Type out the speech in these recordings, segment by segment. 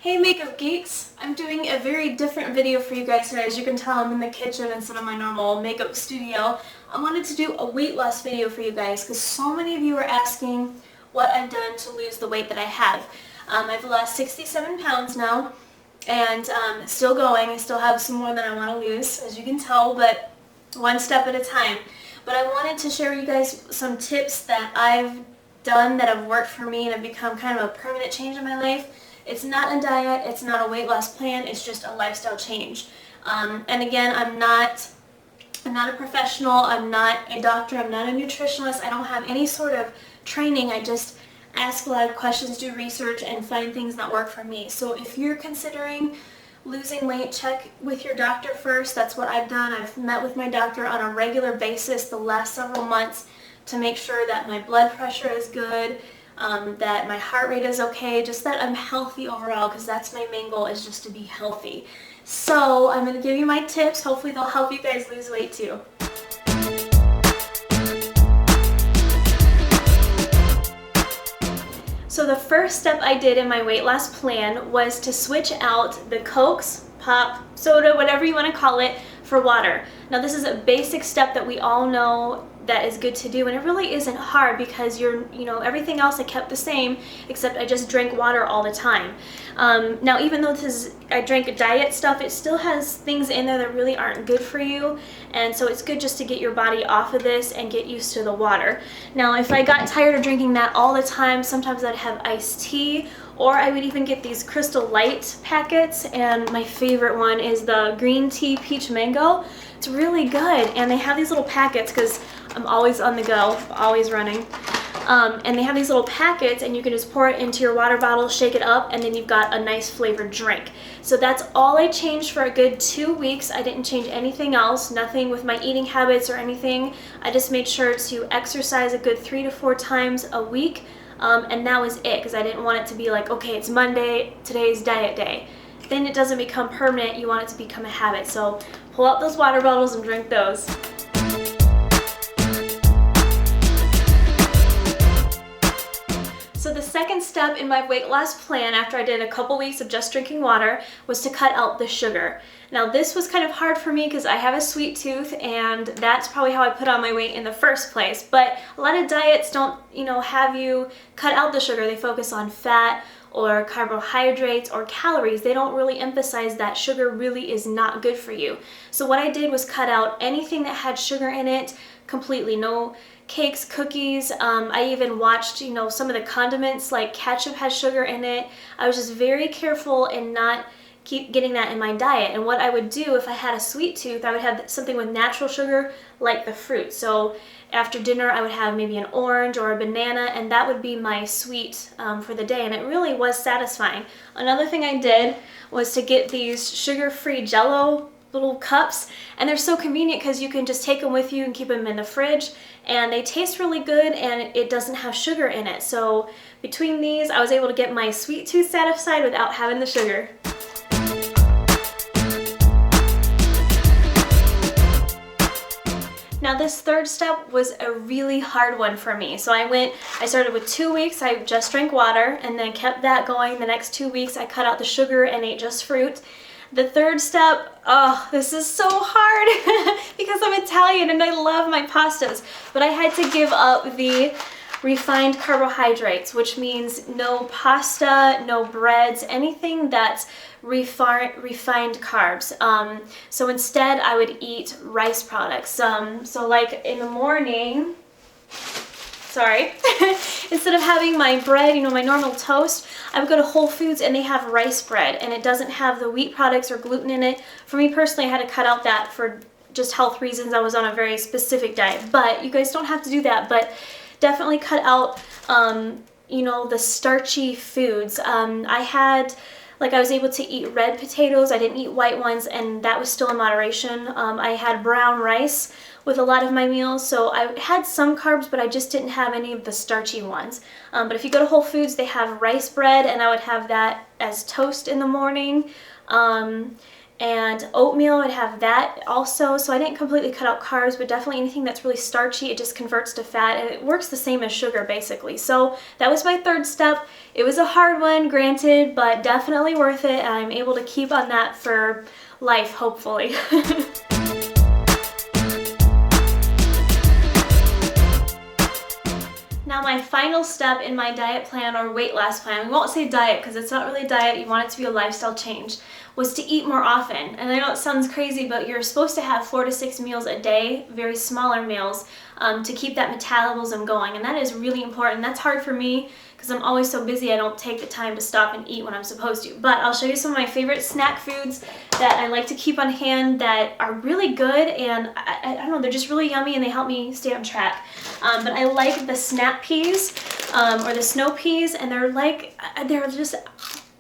Hey makeup geeks! I'm doing a very different video for you guys today. As you can tell, I'm in the kitchen instead of my normal makeup studio. I wanted to do a weight loss video for you guys because so many of you are asking what I've done to lose the weight that I have. I've lost 67 pounds now and still going. I still have some more that I want to lose, as you can tell, but one step at a time. But I wanted to share with you guys some tips that I've done that have worked for me and have become kind of a permanent change in my life. It's not a diet, it's not a weight loss plan, it's just a lifestyle change. And again, I'm not a professional, I'm not a doctor, I'm not a nutritionist, I don't have any sort of training. I just ask a lot of questions, do research, and find things that work for me. So if you're considering losing weight, check with your doctor first. That's what I've done. I've met with my doctor on a regular basis the last several months to make sure that my blood pressure is good, that my heart rate is okay, just that I'm healthy overall, because that's my main goal, is just to be healthy. So I'm going to give you my tips. Hopefully they'll help you guys lose weight too. So the first step I did in my weight loss plan was to switch out the Cokes, pop, soda, whatever you want to call it, for water. Now this is a basic step that we all know that is good to do, and it really isn't hard because everything else I kept the same, except I just drank water all the time. Now even though I drank diet stuff, it still has things in there that really aren't good for you, and so it's good just to get your body off of this and get used to the water. Now if I got tired of drinking that all the time, sometimes I'd have iced tea, or I would even get these Crystal Light packets, and my favorite one is the green tea peach mango. It's really good, and they have these little packets because I'm always on the go, always running. And they have these little packets, and you can just pour it into your water bottle, shake it up, and then you've got a nice flavored drink. So that's all I changed for a good 2 weeks. I didn't change anything else, nothing with my eating habits or anything. I just made sure to exercise a good 3 to 4 times a week, and that was it, because I didn't want it to be like, okay, it's Monday, today's diet day. Then it doesn't become permanent. You want it to become a habit. So pull out those water bottles and drink those. So the second step in my weight loss plan, after I did a couple weeks of just drinking water, was to cut out the sugar. Now this was kind of hard for me because I have a sweet tooth, and that's probably how I put on my weight in the first place. But a lot of diets don't, have you cut out the sugar. They focus on fat or carbohydrates or calories. They don't really emphasize that sugar really is not good for you. So what I did was cut out anything that had sugar in it completely. No cakes, cookies. I even watched, some of the condiments, like ketchup has sugar in it. I was just very careful and not keep getting that in my diet. And what I would do if I had a sweet tooth, I would have something with natural sugar, like the fruit. So after dinner I would have maybe an orange or a banana, and that would be my sweet for the day, and it really was satisfying. Another thing I did was to get these sugar-free Jell-O little cups, and they're so convenient because you can just take them with you and keep them in the fridge, and they taste really good, and it doesn't have sugar in it. So between these, I was able to get my sweet tooth satisfied without having the sugar. Now this third step was a really hard one for me. So I started with 2 weeks, I just drank water, and then kept that going. The next 2 weeks I cut out the sugar and ate just fruit. The third step, oh, this is so hard because I'm Italian and I love my pastas, but I had to give up the refined carbohydrates, which means no pasta, no breads, anything that's refined carbs. So instead I would eat rice products. So like in the morning, instead of having my bread, my normal toast, I would go to Whole Foods and they have rice bread, and it doesn't have the wheat products or gluten in it. For me personally, I had to cut out that for just health reasons. I was on a very specific diet, but you guys don't have to do that. But definitely cut out, the starchy foods. I was able to eat red potatoes. I didn't eat white ones, and that was still in moderation. I had brown rice with a lot of my meals, so I had some carbs, but I just didn't have any of the starchy ones. But if you go to Whole Foods, they have rice bread, and I would have that as toast in the morning. and oatmeal, I'd have that also. So I didn't completely cut out carbs, but definitely anything that's really starchy, it just converts to fat, and it works the same as sugar basically. So that was my third step. It was a hard one, granted, but definitely worth it, and I'm able to keep on that for life, hopefully. Now my final step in my diet plan or weight loss plan, we won't say diet because it's not really a diet, you want it to be a lifestyle change, was to eat more often. And I know it sounds crazy, but you're supposed to have 4 to 6 meals a day, very smaller meals, to keep that metabolism going. And that is really important. That's hard for me because I'm always so busy I don't take the time to stop and eat when I'm supposed to. But I'll show you some of my favorite snack foods that I like to keep on hand that are really good, and I don't know, they're just really yummy and they help me stay on track. But I like the snap peas or the snow peas, and they're just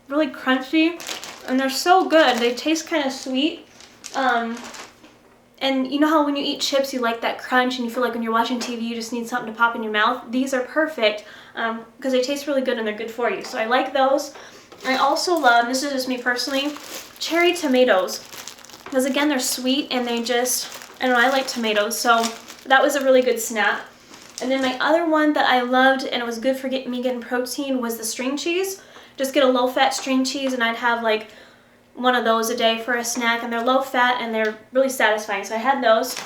really crunchy and they're so good. They taste kind of sweet. And you know how when you eat chips you like that crunch and you feel like when you're watching TV you just need something to pop in your mouth? These are perfect because they taste really good and they're good for you. So I like those. I also love, this is just me personally, cherry tomatoes. Because again, they're sweet and they just, I don't know, I like tomatoes. So that was a really good snack. And then my other one that I loved and it was good for me getting protein was the string cheese. Just get a low-fat string cheese and I'd have like one of those a day for a snack, and they're low fat and they're really satisfying. So I had those.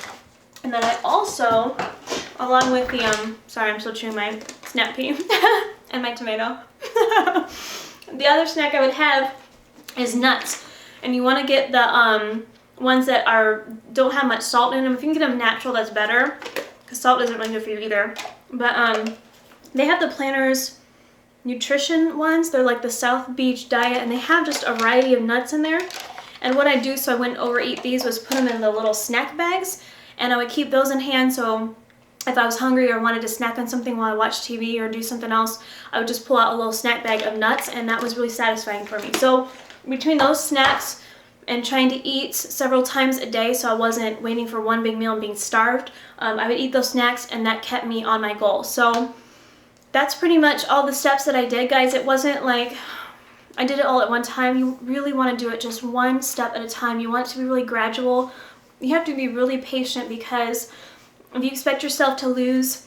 And then I also, along with the, sorry, I'm still chewing my snap pea and my tomato. The other snack I would have is nuts. And you want to get the ones that don't have much salt in them. If you can get them natural, that's better, because salt isn't really good for you either. But they have the Planters nutrition ones. They're like the South Beach diet, and they have just a variety of nuts in there. And what I do so I wouldn't overeat these was put them in the little snack bags, and I would keep those in hand, so if I was hungry or wanted to snack on something while I watched TV or do something else, I would just pull out a little snack bag of nuts, and that was really satisfying for me. So between those snacks and trying to eat several times a day so I wasn't waiting for one big meal and being starved, I would eat those snacks, and that kept me on my goal. So that's pretty much all the steps that I did, guys. It wasn't like I did it all at one time. You really want to do it just one step at a time. You want it to be really gradual. You have to be really patient, because if you expect yourself to lose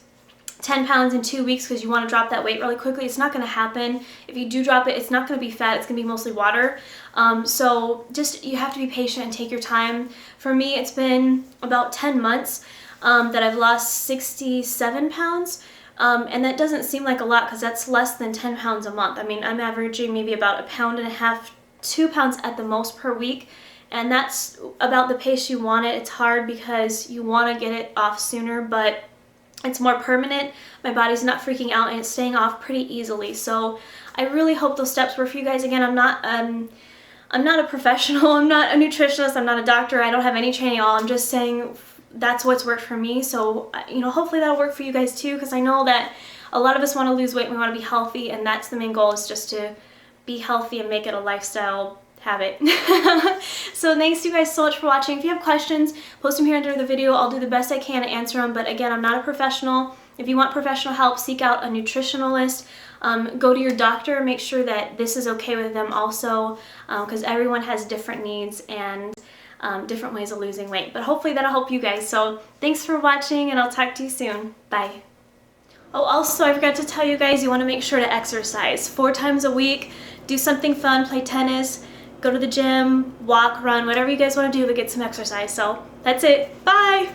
10 pounds in 2 weeks because you want to drop that weight really quickly, it's not going to happen. If you do drop it, it's not going to be fat. It's going to be mostly water. So just, you have to be patient and take your time. For me, it's been about 10 months that I've lost 67 pounds. And that doesn't seem like a lot because that's less than 10 pounds a month. I mean, I'm averaging maybe about 1.5 pounds, 2 pounds at the most per week. And that's about the pace you want it. It's hard because you want to get it off sooner, but it's more permanent. My body's not freaking out and it's staying off pretty easily. So I really hope those steps were for you guys. Again, I'm not a professional. I'm not a nutritionist. I'm not a doctor. I don't have any training at all. I'm just saying that's what's worked for me. So, you know, hopefully that'll work for you guys too, because I know that a lot of us want to lose weight and we want to be healthy, and that's the main goal, is just to be healthy and make it a lifestyle habit. So thanks you guys so much for watching. If you have questions, post them here under the video. I'll do the best I can to answer them, but again, I'm not a professional. If you want professional help, seek out a nutritionist. Go to your doctor, make sure that this is okay with them also, because everyone has different needs and different ways of losing weight. But hopefully that'll help you guys. So thanks for watching, and I'll talk to you soon. Bye. Oh, also, I forgot to tell you guys, you want to make sure to exercise 4 times a week. Do something fun, play tennis, go to the gym, walk, run, whatever you guys want to do to get some exercise. So that's it. Bye!